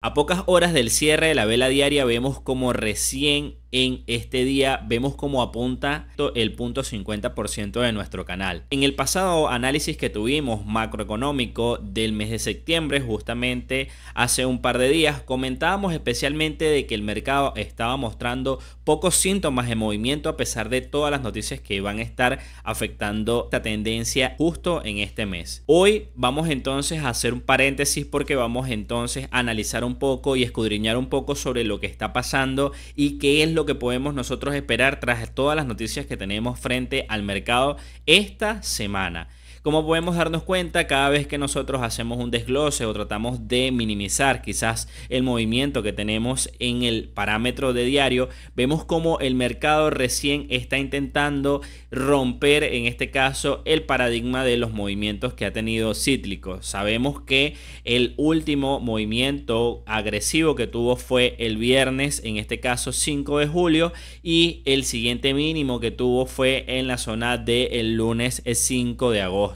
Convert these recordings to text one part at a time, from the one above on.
A pocas horas del cierre de la vela diaria vemos como recién en este día vemos cómo apunta el punto 50% de nuestro canal. En el pasado análisis que tuvimos macroeconómico del mes de septiembre, justamente hace un par de días, comentábamos especialmente de que el mercado estaba mostrando pocos síntomas de movimiento a pesar de todas las noticias que van a estar afectando esta tendencia justo en este mes. Hoy vamos entonces a hacer un paréntesis porque vamos entonces a analizar un poco y escudriñar un poco sobre lo que está pasando y qué es lo que podemos nosotros esperar tras todas las noticias que tenemos frente al mercado esta semana. Como podemos darnos cuenta, cada vez que nosotros hacemos un desglose o tratamos de minimizar quizás el movimiento que tenemos en el parámetro de diario, vemos como el mercado recién está intentando romper, en este caso, el paradigma de los movimientos que ha tenido cíclicos. Sabemos que el último movimiento agresivo que tuvo fue el viernes, en este caso 5 de julio, y el siguiente mínimo que tuvo fue en la zona del lunes 5 de agosto.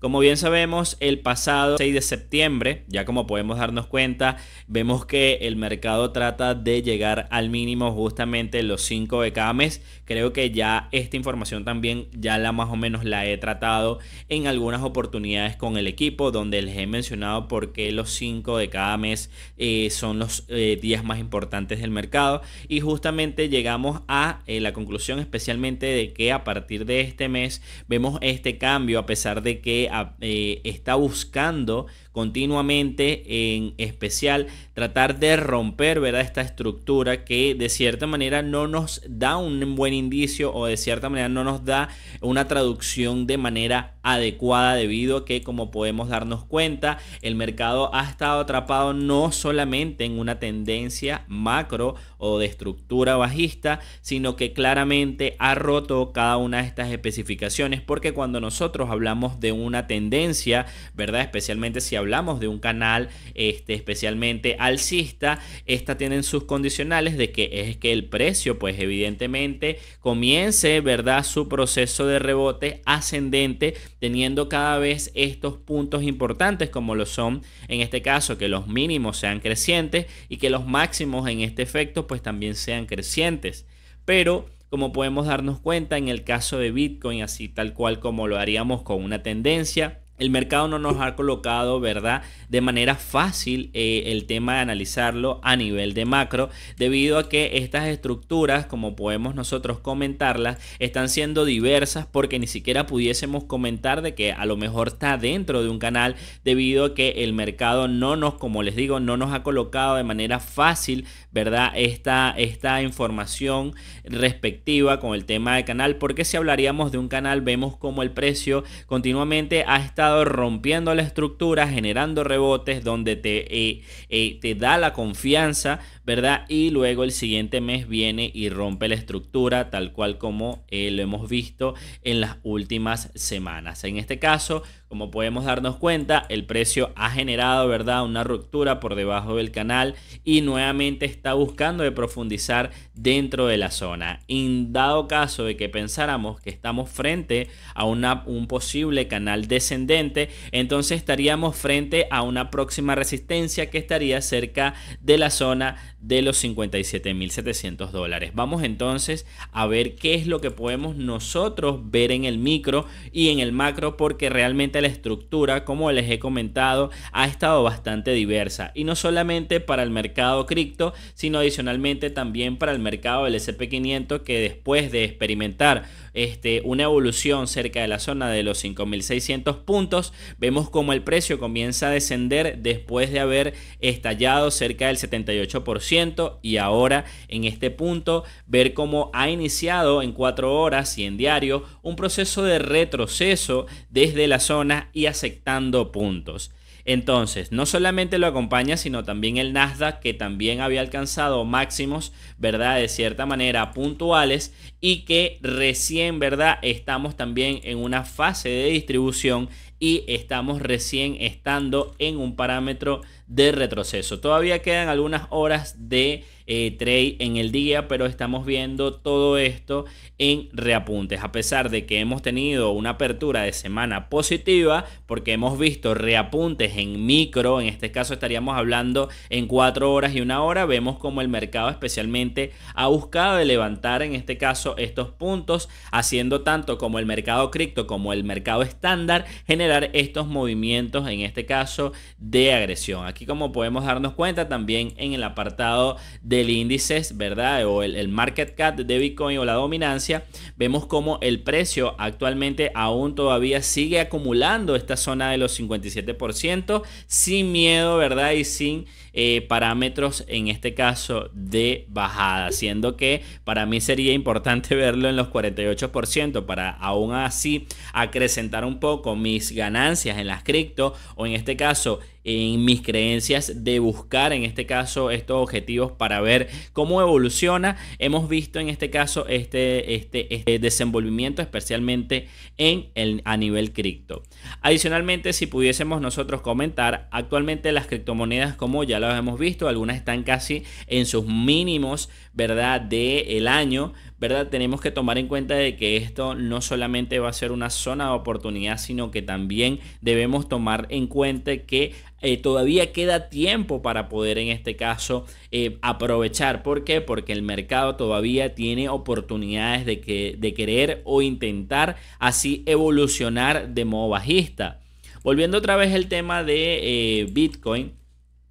Como bien sabemos, el pasado 6 de septiembre, ya como podemos darnos cuenta, vemos que el mercado trata de llegar al mínimo justamente los 5 de cada mes. Creo que ya esta información también ya la más o menos la he tratado en algunas oportunidades con el equipo, donde les he mencionado por qué los 5 de cada mes son los días más importantes del mercado, y justamente llegamos a la conclusión especialmente de que a partir de este mes vemos este cambio, a pesar de que está buscando continuamente, en especial tratar de romper, ¿verdad?, esta estructura que de cierta manera no nos da un buen indicio, o de cierta manera no nos da una traducción de manera adecuada, debido a que, como podemos darnos cuenta, el mercado ha estado atrapado no solamente en una tendencia macro o de estructura bajista, sino que claramente ha roto cada una de estas especificaciones, porque cuando nosotros hablamos de una tendencia, ¿verdad?, especialmente si hablamos de un canal especialmente alcista, esta tienen sus condicionales de que es que el precio pues evidentemente comience, ¿verdad?, su proceso de rebote ascendente, teniendo cada vez estos puntos importantes, como lo son en este caso que los mínimos sean crecientes y que los máximos en este efecto pues también sean crecientes. Pero como podemos darnos cuenta en el caso de Bitcoin, así tal cual como lo haríamos con una tendencia, el mercado no nos ha colocado, ¿verdad?, de manera fácil el tema de analizarlo a nivel de macro, debido a que estas estructuras, como podemos nosotros comentarlas, están siendo diversas, porque ni siquiera pudiésemos comentar de que a lo mejor está dentro de un canal, debido a que el mercado no nos, como les digo, no nos ha colocado de manera fácil, ¿verdad?, esta información respectiva con el tema de canal, porque si hablaríamos de un canal, vemos como el precio continuamente ha estado rompiendo la estructura, generando rebotes donde te da la confianza, ¿verdad? Y luego el siguiente mes viene y rompe la estructura, tal cual como lo hemos visto en las últimas semanas. En este caso, como podemos darnos cuenta, el precio ha generado, ¿verdad?, una ruptura por debajo del canal y nuevamente está buscando de profundizar dentro de la zona. En dado caso de que pensáramos que estamos frente a un posible canal descendente, entonces estaríamos frente a una próxima resistencia que estaría cerca de la zona de los $57.700. Vamos entonces a ver qué es lo que podemos nosotros ver en el micro y en el macro, porque realmente la estructura, como les he comentado, ha estado bastante diversa, y no solamente para el mercado cripto, sino adicionalmente también para el mercado del S&P 500, que después de experimentar una evolución cerca de la zona de los 5.600 puntos, vemos como el precio comienza a descender después de haber estallado cerca del 78%, y ahora en este punto ver cómo ha iniciado en 4 horas y en diario un proceso de retroceso desde la zona y aceptando puntos. Entonces, no solamente lo acompaña, sino también el Nasdaq, que también había alcanzado máximos, ¿verdad?, de cierta manera puntuales, y que recién, ¿verdad?, estamos también en una fase de distribución y estamos recién estando en un parámetro de retroceso. Todavía quedan algunas horas de trade en el día, pero estamos viendo todo esto en reapuntes, a pesar de que hemos tenido una apertura de semana positiva, porque hemos visto reapuntes en micro. En este caso estaríamos hablando en 4 horas y 1 hora. Vemos como el mercado especialmente ha buscado de levantar en este caso estos puntos, haciendo tanto como el mercado cripto como el mercado estándar generar estos movimientos en este caso de agresión. Aquí, como podemos darnos cuenta, también en el apartado del índices, ¿verdad? O el market cap de Bitcoin o la dominancia, vemos como el precio actualmente aún todavía sigue acumulando esta zona de los 57% sin miedo, ¿verdad? Y sin parámetros en este caso de bajada, siendo que para mí sería importante verlo en los 48% para aún así acrecentar un poco mis ganancias en las cripto, o en este caso en mis creencias de buscar en este caso estos objetivos para ver cómo evoluciona. Hemos visto en este caso este desenvolvimiento especialmente a nivel cripto. Adicionalmente, si pudiésemos nosotros comentar, actualmente las criptomonedas, como ya lo hemos visto, algunas están casi en sus mínimos, ¿verdad?, del año, ¿verdad? Tenemos que tomar en cuenta de que esto no solamente va a ser una zona de oportunidad, sino que también debemos tomar en cuenta que todavía queda tiempo para poder en este caso aprovechar. ¿Por qué? Porque el mercado todavía tiene oportunidades de querer o intentar así evolucionar de modo bajista. Volviendo otra vez al tema de Bitcoin,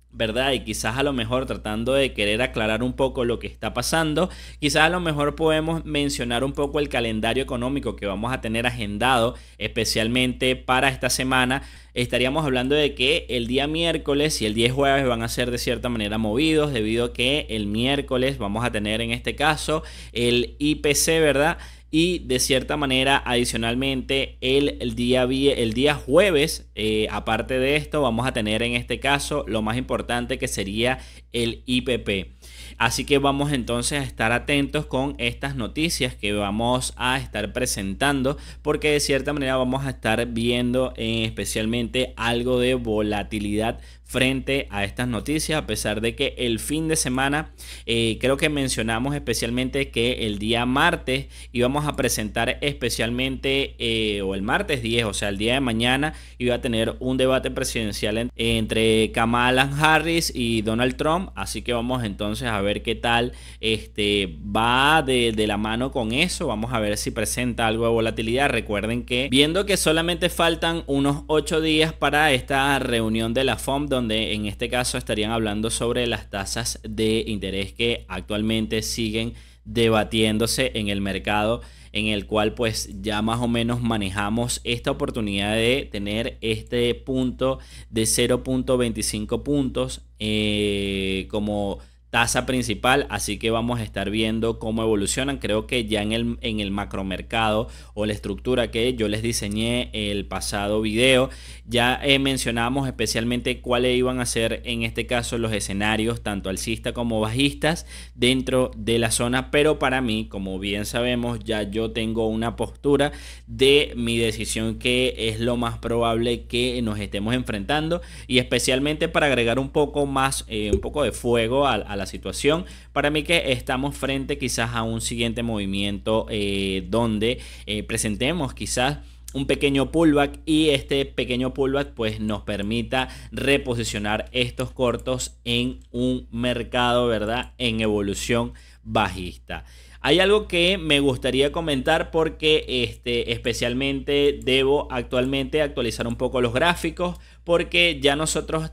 ¿verdad? Y quizás a lo mejor tratando de querer aclarar un poco lo que está pasando, quizás a lo mejor podemos mencionar un poco el calendario económico que vamos a tener agendado especialmente para esta semana. Estaríamos hablando de que el día miércoles y el día jueves van a ser de cierta manera movidos, debido a que el miércoles vamos a tener en este caso el IPC, ¿verdad? Y de cierta manera, adicionalmente, el día jueves, aparte de esto, vamos a tener en este caso lo más importante, que sería el IPP. Así que vamos entonces a estar atentos con estas noticias que vamos a estar presentando, porque de cierta manera vamos a estar viendo especialmente algo de volatilidad frente a estas noticias, a pesar de que el fin de semana creo que mencionamos especialmente que el día martes íbamos a presentar especialmente o el martes 10, o sea el día de mañana, iba a tener un debate presidencial entre Kamala Harris y Donald Trump. Así que vamos entonces a ver qué tal va de la mano con eso. Vamos a ver si presenta algo de volatilidad. Recuerden que viendo que solamente faltan unos 8 días para esta reunión de la FOMC, donde en este caso estarían hablando sobre las tasas de interés que actualmente siguen debatiéndose en el mercado, en el cual pues ya más o menos manejamos esta oportunidad de tener este punto de 0.25 puntos como tasa principal. Así que vamos a estar viendo cómo evolucionan. Creo que ya en el macromercado, o la estructura que yo les diseñé el pasado video, ya mencionamos especialmente cuáles iban a ser en este caso los escenarios tanto alcistas como bajistas dentro de la zona. Pero para mí, como bien sabemos, ya yo tengo una postura de mi decisión, que es lo más probable que nos estemos enfrentando, y especialmente para agregar un poco más un poco de fuego a la situación, para mí que estamos frente quizás a un siguiente movimiento donde presentemos quizás un pequeño pullback, y este pequeño pullback pues nos permita reposicionar estos cortos en un mercado, ¿verdad?, en evolución bajista. Hay algo que me gustaría comentar, porque especialmente debo actualmente actualizar un poco los gráficos, porque ya nosotros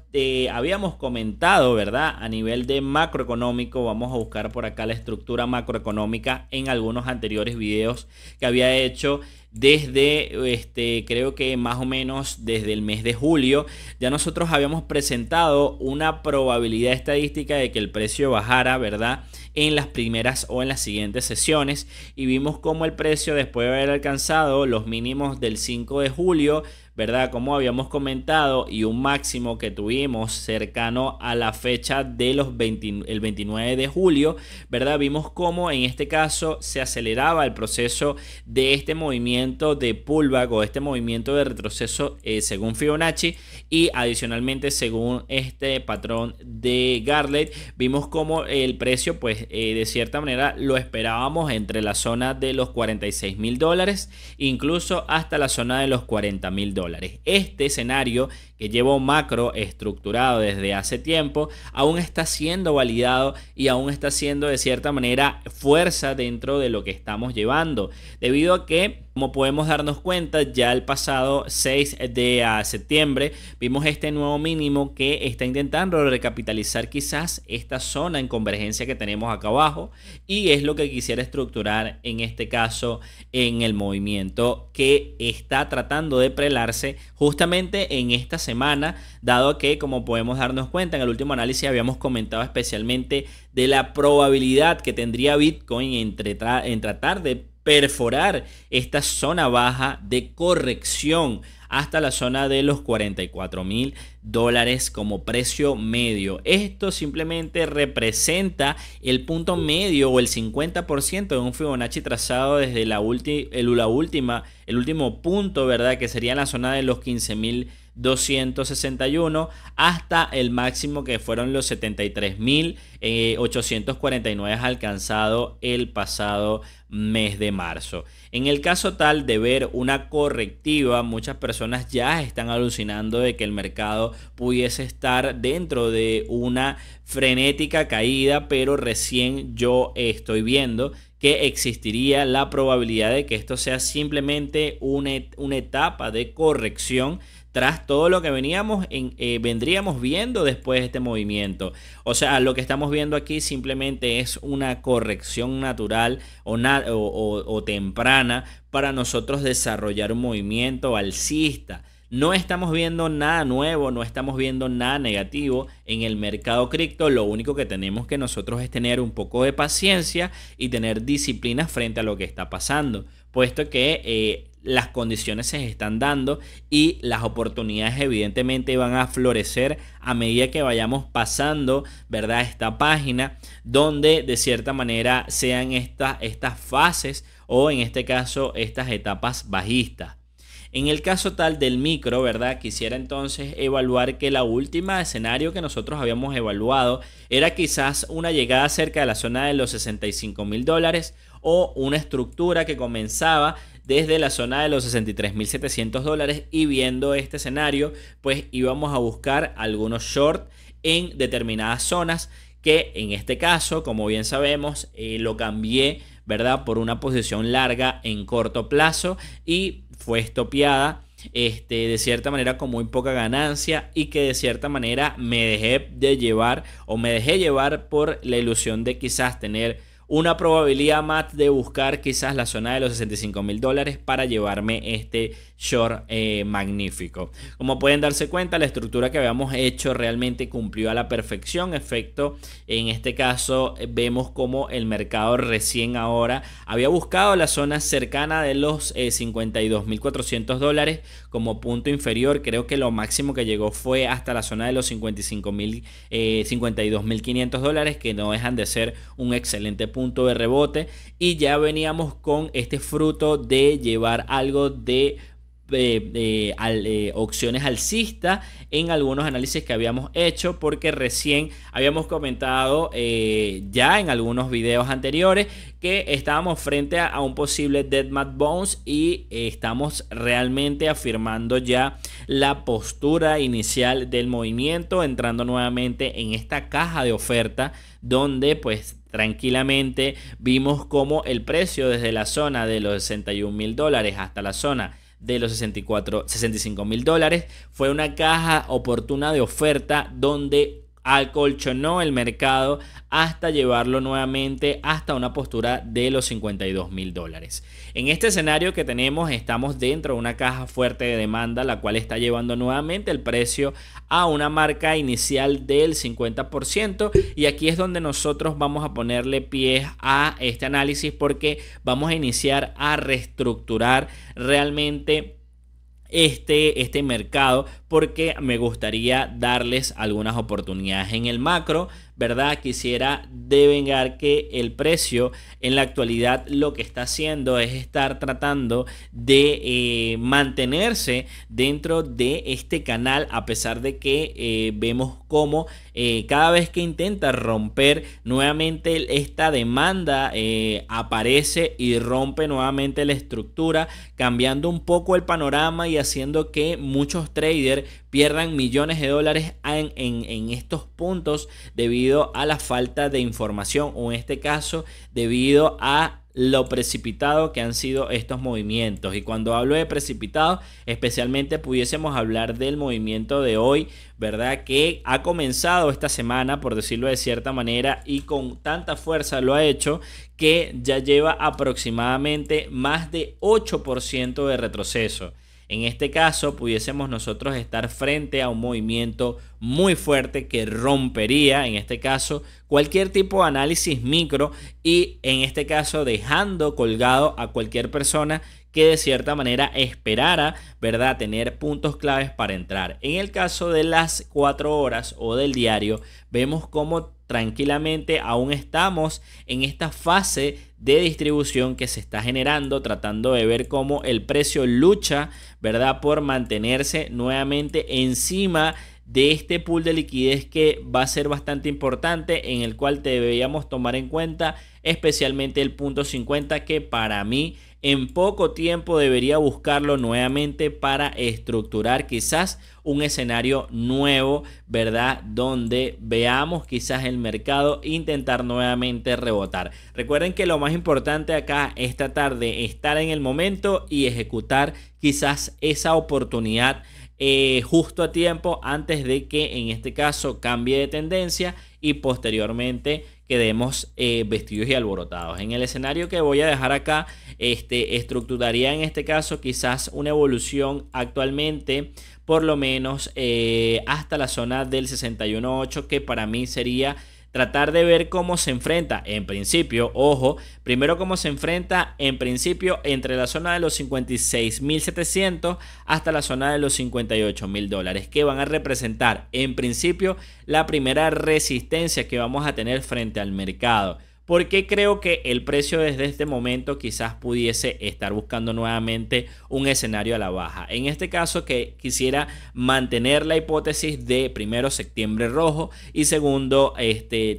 habíamos comentado, ¿verdad?, a nivel de macroeconómico. Vamos a buscar por acá la estructura macroeconómica en algunos anteriores videos que había hecho desde creo que más o menos desde el mes de julio. Ya nosotros habíamos presentado una probabilidad estadística de que el precio bajara, ¿verdad?, en las primeras o en las siguientes sesiones, y vimos cómo el precio, después de haber alcanzado los mínimos del 5 de julio, ¿verdad? Como habíamos comentado, y un máximo que tuvimos cercano a la fecha de el 29 de julio, ¿verdad? Vimos cómo en este caso se aceleraba el proceso de este movimiento de pullback o este movimiento de retroceso según Fibonacci, y adicionalmente según este patrón de Gartlett vimos como el precio pues de cierta manera lo esperábamos entre la zona de los $46.000 incluso hasta la zona de los $40.000. Este escenario que llevo macro estructurado desde hace tiempo aún está siendo validado y aún está siendo de cierta manera fuerza dentro de lo que estamos llevando, debido a que, como podemos darnos cuenta, ya el pasado 6 de septiembre vimos este nuevo mínimo que está intentando recapitalizar quizás esta zona en convergencia que tenemos acá abajo, y es lo que quisiera estructurar en este caso en el movimiento que está tratando de prelarse justamente en esta semana, dado que, como podemos darnos cuenta, en el último análisis habíamos comentado especialmente de la probabilidad que tendría Bitcoin en tratar de perforar esta zona baja de corrección hasta la zona de los $44.000 como precio medio. Esto simplemente representa el punto medio o el 50% de un Fibonacci trazado desde el último punto, ¿verdad? Que sería en la zona de los 15.261 hasta el máximo que fueron los 73.849 alcanzado el pasado mes de marzo. En el caso tal de ver una correctiva, muchas personas ya están alucinando de que el mercado pudiese estar dentro de una frenética caída, pero recién yo estoy viendo que existiría la probabilidad de que esto sea simplemente una etapa de corrección tras todo lo que vendríamos viendo después de este movimiento. O sea, lo que estamos viendo aquí simplemente es una corrección natural o temprana para nosotros desarrollar un movimiento alcista. No estamos viendo nada nuevo, no estamos viendo nada negativo en el mercado cripto. Lo único que tenemos que nosotros es tener un poco de paciencia y tener disciplina frente a lo que está pasando, puesto que las condiciones se están dando y las oportunidades evidentemente van a florecer a medida que vayamos pasando, ¿verdad?, esta página, donde de cierta manera sean estas fases o en este caso estas etapas bajistas. En el caso tal del micro, ¿verdad?, quisiera entonces evaluar que la última escenario que nosotros habíamos evaluado era quizás una llegada cerca de la zona de los $65.000 o una estructura que comenzaba desde la zona de los $63.700, y viendo este escenario pues íbamos a buscar algunos short en determinadas zonas, que en este caso, como bien sabemos, lo cambié, ¿verdad?, por una posición larga en corto plazo y fue estopeada de cierta manera con muy poca ganancia, y que de cierta manera me dejé llevar por la ilusión de quizás tener una probabilidad más de buscar quizás la zona de los $65.000 para llevarme este short magnífico. Como pueden darse cuenta, la estructura que habíamos hecho realmente cumplió a la perfección. Efecto, en este caso vemos como el mercado recién ahora había buscado la zona cercana de los $52.400 como punto inferior. Creo que lo máximo que llegó fue hasta la zona de los $52.500, que no dejan de ser un excelente punto de rebote, y ya veníamos con este fruto de llevar algo de opciones alcistas en algunos análisis que habíamos hecho, porque recién habíamos comentado ya en algunos videos anteriores que estábamos frente a un posible dead mat bounce, y estamos realmente afirmando ya la postura inicial del movimiento, entrando nuevamente en esta caja de oferta donde pues tranquilamente vimos como el precio desde la zona de los $61.000 hasta la zona de los $65.000 fue una caja oportuna de oferta donde acolchonó el mercado hasta llevarlo nuevamente hasta una postura de los $52.000. En este escenario que tenemos, estamos dentro de una caja fuerte de demanda, la cual está llevando nuevamente el precio a una marca inicial del 50%, y aquí es donde nosotros vamos a ponerle pie a este análisis, porque vamos a iniciar a reestructurar realmente este mercado, porque me gustaría darles algunas oportunidades en el macro, ¿verdad? Quisiera devengar que el precio en la actualidad lo que está haciendo es estar tratando de mantenerse dentro de este canal, a pesar de que vemos cómo cada vez que intenta romper nuevamente esta demanda aparece y rompe nuevamente la estructura, cambiando un poco el panorama y haciendo que muchos traders pierdan millones de dólares en estos puntos debido a la falta de información, o en este caso debido a lo precipitado que han sido estos movimientos. Y cuando hablo de precipitado, especialmente pudiésemos hablar del movimiento de hoy, ¿verdad? Que ha comenzado esta semana, por decirlo de cierta manera, y con tanta fuerza lo ha hecho que ya lleva aproximadamente más de 8% de retroceso. En este caso pudiésemos nosotros estar frente a un movimiento muy fuerte que rompería en este caso cualquier tipo de análisis micro, y en este caso dejando colgado a cualquier persona que de cierta manera esperara, ¿verdad?, tener puntos claves para entrar. En el caso de las 4 horas o del diario, vemos cómo tranquilamente aún estamos en esta fase de distribución que se está generando, tratando de ver cómo el precio lucha, ¿verdad?, por mantenerse nuevamente encima de este pool de liquidez que va a ser bastante importante, en el cual deberíamos tomar en cuenta especialmente el punto 50, que para mí en poco tiempo debería buscarlo nuevamente para estructurar quizás un escenario nuevo, ¿verdad?, donde veamos quizás el mercado intentar nuevamente rebotar. Recuerden que lo más importante acá esta tarde es estar en el momento y ejecutar quizás esa oportunidad justo a tiempo, antes de que en este caso cambie de tendencia y posteriormente quedemos vestidos y alborotados. En el escenario que voy a dejar acá, estructuraría en este caso quizás una evolución actualmente por lo menos hasta la zona del 61.8, que para mí sería tratar de ver cómo se enfrenta en principio, ojo, primero cómo se enfrenta en principio entre la zona de los 56.700 hasta la zona de los 58.000 dólares, que van a representar en principio la primera resistencia que vamos a tener frente al mercado. Porque creo que el precio desde este momento quizás pudiese estar buscando nuevamente un escenario a la baja. En este caso, que quisiera mantener la hipótesis de primero septiembre rojo y segundo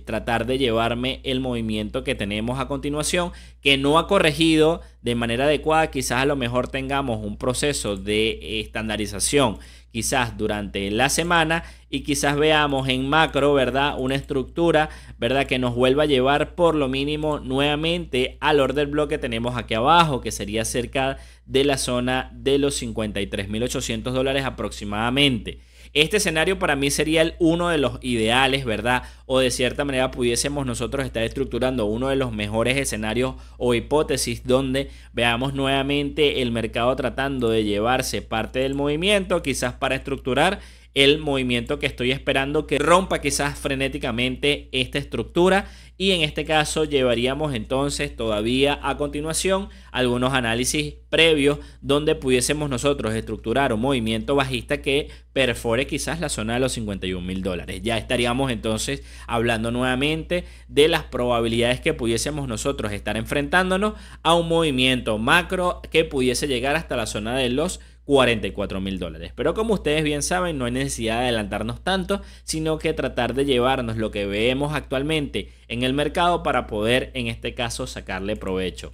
tratar de llevarme el movimiento que tenemos a continuación, que no ha corregido de manera adecuada. Quizás a lo mejor tengamos un proceso de estandarización quizás durante la semana, y quizás veamos en macro, ¿verdad?, una estructura, ¿verdad?, que nos vuelva a llevar por lo mínimo nuevamente al order block que tenemos aquí abajo, que sería cerca de la zona de los 53.800 dólares aproximadamente. Este escenario para mí sería uno de los ideales, ¿verdad? O de cierta manera pudiésemos nosotros estar estructurando uno de los mejores escenarios o hipótesis donde veamos nuevamente el mercado tratando de llevarse parte del movimiento, quizás para estructurar el movimiento que estoy esperando que rompa quizás frenéticamente esta estructura. Y en este caso llevaríamos entonces todavía a continuación algunos análisis previos donde pudiésemos nosotros estructurar un movimiento bajista que perfore quizás la zona de los 51.000 dólares. Ya estaríamos entonces hablando nuevamente de las probabilidades que pudiésemos nosotros estar enfrentándonos a un movimiento macro que pudiese llegar hasta la zona de los 44.000 dólares. Pero como ustedes bien saben, no hay necesidad de adelantarnos tanto, sino que tratar de llevarnos lo que vemos actualmente en el mercado para poder en este caso sacarle provecho.